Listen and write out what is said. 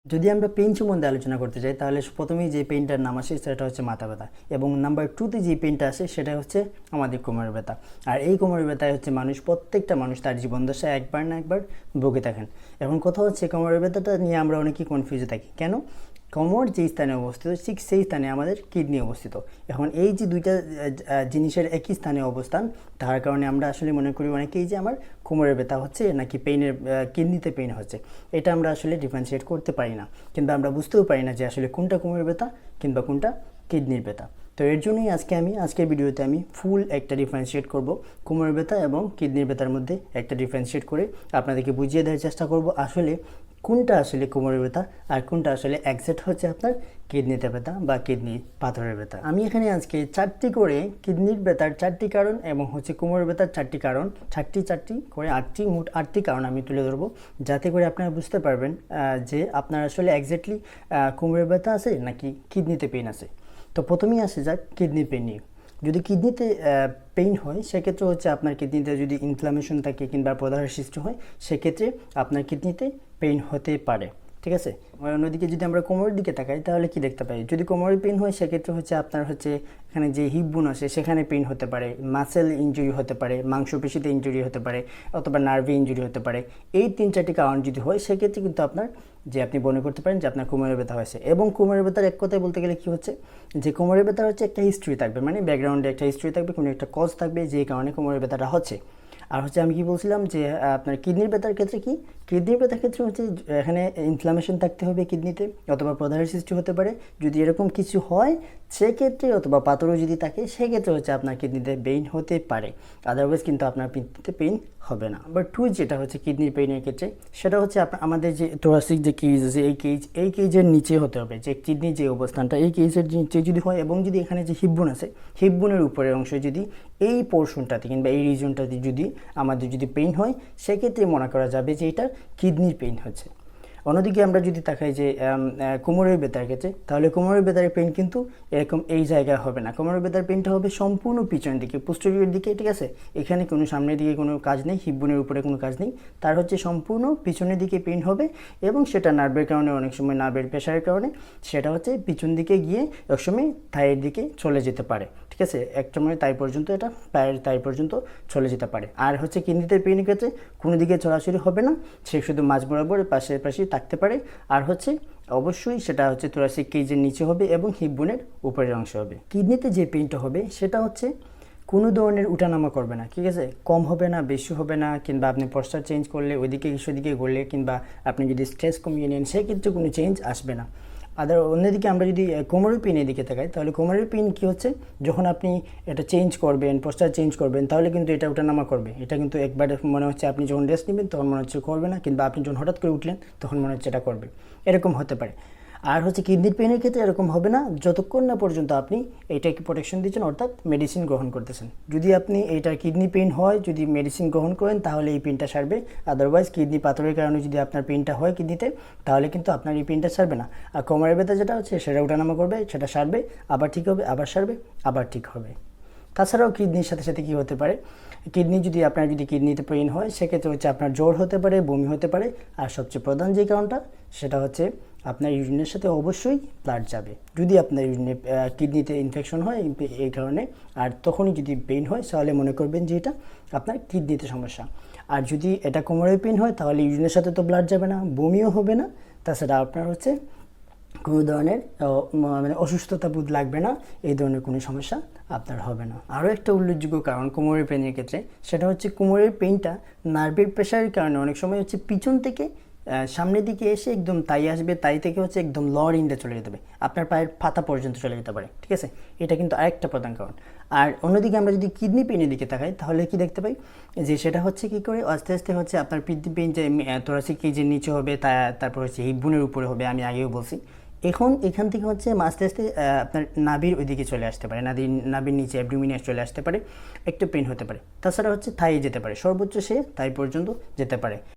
যদি আমরা পেইন সম্বন্ধে আলোচনা করতে চাই তাহলে প্রথমেই যে পেইনটার নাম আসে সেটা হচ্ছে মাথা ব্যথা, এবং নাম্বার 2তে যে পেইনটা আসে সেটা হচ্ছে আমাদের কোমরের ব্যথা। আর এই কোমরের ব্যথায় হচ্ছে প্রত্যেকটা মানুষ তার জীবন দশায় একবার না একবার ভুগে থাকেন। এখন কথা হচ্ছে কোমরের ব্যথাটা নিয়ে আমরা অনেকেই কনফিউজে থাকি। কেন? কোমর যেই স্থানে অবস্থিত ঠিক সেই স্থানে আমাদের কিডনি অবস্থিত। এখন এই যে দুইটা জিনিসের একই স্থানে অবস্থান, তার কারণে আমরা আসলে মনে করি অনেকেই যে আমার কোমরের ব্যথা হচ্ছে নাকি কিডনিতে পেইন হচ্ছে। এটা আমরা আসলে ডিফারেন্সিয়েট করতে পারি না, কিংবা আমরা বুঝতেও পারি না যে আসলে কোনটা কোমরের ব্যথা কিংবা কোনটা কিডনির ব্যথা। তো এর জন্যই আজকের ভিডিওতে আমি ফুল একটা ডিফারেন্সিয়েট করব কোমরের ব্যথা এবং কিডনির ব্যথার মধ্যে একটা ডিফারেন্সিয়েট করে আপনাদেরকে বুঝিয়ে দেওয়ার চেষ্টা করব আসলে কোনটা আসলে কোমরের ব্যথা আর কোনটা আসলে এক্সাক্ট হচ্ছে আপনার কিডনিতে ব্যথা বা কিডনি পাথরের ব্যথা। আমি এখানে আজকে 4টি করে কিডনির ব্যথার 4টি কারণ এবং হচ্ছে কোমরের ব্যথার 4টি কারণ, 4টি করে মোট 8টি কারণ আমি তুলে ধরবো, যাতে করে আপনারা বুঝতে পারবেন যে আপনার আসলে এক্স্যাক্টলি কোমরের ব্যথা আছে নাকি কিডনিতে পেইন আছে। তো প্রথমেই আসে যাক কিডনি পেইন নিয়ে। যদি কিডনিতে পেইন হয় সেক্ষেত্রে হচ্ছে আপনার কিডনিতে যদি ইনফ্লামেশন থাকে কিংবা প্রদাহের সৃষ্টি হয়, সেক্ষেত্রে আপনার কিডনিতে পেইন হতে পারে। ঠিক আছে। অন্যদিকে যদি আমরা কোমরের দিকে তাকাই তাহলে কি দেখতে পাই, যদি কোমরের পেইন হয় সেক্ষেত্রে হচ্ছে আপনার হচ্ছে এখানে যে হিপ বোন আছে সেখানে পেইন হতে পারে, মাসেল ইনজুরি হতে পারে, মাংসপেশিতে ইনজুরি হতে পারে, অথবা নার্ভে ইনজুরি হতে পারে। এই 3-4টি কারণ যদি হয় সেক্ষেত্রে কিন্তু আপনি মনে করতে পারেন যে আপনার কোমরের ব্যথা হয়েছে। এবং কোমরের ব্যথার এক কথায় বলতে গেলে কি হচ্ছে, যে কোমরের ব্যথার হচ্ছে একটা হিস্ট্রি থাকবে, মানে ব্যাকগ্রাউন্ডে একটা হিস্ট্রি থাকবে, কোনো একটা কজ থাকবে যে কারণে কোমরের ব্যথাটা হচ্ছে। আর হচ্ছে আমি কি বলছিলাম যে আপনার কিডনির ব্যথার ক্ষেত্রে কি, কিডনির ব্যথার ক্ষেত্রে হচ্ছে এখানে ইনফ্লামেশন থাকতে হবে কিডনিতে, অথবা প্রদাহের সৃষ্টি হতে পারে। যদি এরকম কিছু হয় সেক্ষেত্রে, অথবা পাথরও যদি থাকে সেক্ষেত্রে হচ্ছে আপনার কিডনিতে পেইন হতে পারে। আদারওয়াইজ কিন্তু আপনার কিডনিতে পেইন হবে না। নাম্বার 2 যেটা হচ্ছে কিডনির পেইনের ক্ষেত্রে, সেটা হচ্ছে আমাদের যে থোরাসিক যে কেজ আছে এই কেজের নিচে হতে হবে, যে কিডনির যে অবস্থানটা এই কেজের নিচে যদি হয়, এবং যদি এখানে যে হিপ বোন আছে হিপ বোনের উপরের অংশে যদি এই পোর্শনটাতে কিংবা এই রিজনটাতে যদি আমাদের যদি পেইন হয়, সেক্ষেত্রে মনে করা যাবে যে এটা কিডনির পেইন হচ্ছে। অন্যদিকে আমরা যদি তাকাই যে কোমরের ব্যথার ক্ষেত্রে, তাহলে কোমরের ব্যথার পেইন কিন্তু এরকম এই জায়গায় হবে না। কোমরের ব্যথার পেইনটা হবে সম্পূর্ণ পিছনের দিকে, পোস্টেরিয়র দিকে। ঠিক আছে। এখানে কোনো সামনের দিকে কোনো কাজ নেই, হিপ বোনের উপরে কোনো কাজ নেই, তার হচ্ছে সম্পূর্ণ পিছনের দিকে পেইন হবে। এবং সেটা নার্ভের কারণে, অনেক সময় নার্ভের প্রেশারের কারণে সেটা হচ্ছে পিছন দিকে গিয়ে একসময় থাইয়ের দিকে চলে যেতে পারে। ঠিক আছে। একটা সময় তাই পর্যন্ত, এটা পায়ের তাই পর্যন্ত চলে যেতে পারে। আর হচ্ছে কিডনিতে পেইনের ক্ষেত্রে কোনো দিকে সরাসরি হবে না, সে শুধু মাঝ বরাবর পাশে থাকতে পারে। আর হচ্ছে অবশ্যই সেটা হচ্ছে থোরাসিক কেজের নিচে হবে এবং হিপ বোনের উপরের অংশ হবে। কিডনিতে যে পেইনটা হবে সেটা হচ্ছে কোনো ধরনের উঠানামা করবে না। ঠিক আছে। কম হবে না, বেশি হবে না, কিংবা আপনি পশ্চার চেঞ্জ করলে ওইদিকে সেদিকে ঘুরলে, কিংবা আপনি যদি স্ট্রেস কমিয়ে নেন সেক্ষেত্রে কোনো চেঞ্জ আসবে না। অন্যদিকে আমরা যদি কোমরের পেইনের দিকে তাকাই, তাহলে কোমরের পেইন কী হচ্ছে, যখন আপনি এটা চেঞ্জ করবেন, পোস্টার চেঞ্জ করবেন, তাহলে কিন্তু এটা ওঠানামা করবে। এটা কিন্তু একবারে মনে হচ্ছে আপনি যখন রেস্ট নেবেন তখন মনে হচ্ছে করবে না, কিংবা আপনি যখন হঠাৎ করে উঠলেন তখন মনে হচ্ছে এটা করবে, এরকম হতে পারে। আর হচ্ছে কিডনির পেইনের ক্ষেত্রে এরকম হবে না যতক্ষণ না পর্যন্ত আপনি এইটাকে প্রোটেকশন দিচ্ছেন, অর্থাৎ মেডিসিন গ্রহণ করতেছেন। যদি আপনি এইটার কিডনি পেইন হয়, যদি মেডিসিন গ্রহণ করেন তাহলে এই পেইনটা সারবে। আদারওয়াইজ কিডনি পাথরের কারণে যদি আপনার পেইনটা হয় কিডনিতে, তাহলে কিন্তু আপনার এই পেইনটা সারবে না। আর কোমরের ব্যথা যেটা হচ্ছে সেটা ওঠানামা করবে, সেটা সারবে, আবার ঠিক হবে, আবার সারবে, আবার ঠিক হবে। তাছাড়াও কিডনির সাথে সাথে কী হতে পারে, যদি কিডনিতে পেইন হয় সেক্ষেত্রে হচ্ছে আপনার জ্বর হতে পারে, বমি হতে পারে। আর সবচেয়ে প্রধান যে কারণটা সেটা হচ্ছে আপনার ইউরিনের সাথে অবশ্যই ব্লাড যাবে। যদি আপনার কিডনিতে ইনফেকশন হয় এই কারণে, আর তখনই যদি পেইন হয় তাহলে মনে করবেন যে এটা আপনার কিডনিতে সমস্যা। আর যদি এটা কোমরের পেইন হয় তাহলে ইউরিনের সাথে তো ব্লাড যাবে না, বমিও হবে না, তাছাড়া আপনার হচ্ছে কোনো ধরনের অসুস্থতা বোধ লাগবে না, এই ধরনের কোনো সমস্যা আপনার হবে না। আরও একটা উল্লেখযোগ্য কারণ কোমরের পেইনের ক্ষেত্রে, সেটা হচ্ছে কোমরের পেইনটা নার্ভের প্রেশারের কারণে অনেক সময় হচ্ছে পিছন থেকে সামনের দিকে এসে একদম তাই আসবে, তাই থেকে হচ্ছে একদম লোয়ার ইন্ডে চলে যেতে হবে, আপনার পায়ের পাতা পর্যন্ত চলে যেতে পারে। ঠিক আছে। এটা কিন্তু আরেকটা প্রধান কারণ। আর অন্যদিকে আমরা যদি কিডনি পেইনের দিকে তাকাই তাহলে কি দেখতে পাই, যে সেটা হচ্ছে কি করে আস্তে আস্তে হচ্ছে আপনার কিডনি পেইন যে থোরাসিক কেজের নিচে হবে, তারপর হচ্ছে হিপ বোনের উপরে হবে, আমি আগেও বলছি। এখান থেকে হচ্ছে আস্তে আস্তে আপনার নাভির ওইদিকে চলে আসতে পারে, নাভির নিচে অ্যাবডোমিনে চলে আসতে পারে, একটু পেইন হতে পারে। তাছাড়া হচ্ছে থাইয়ে যেতে পারে, সর্বোচ্চ সে থাই পর্যন্ত যেতে পারে।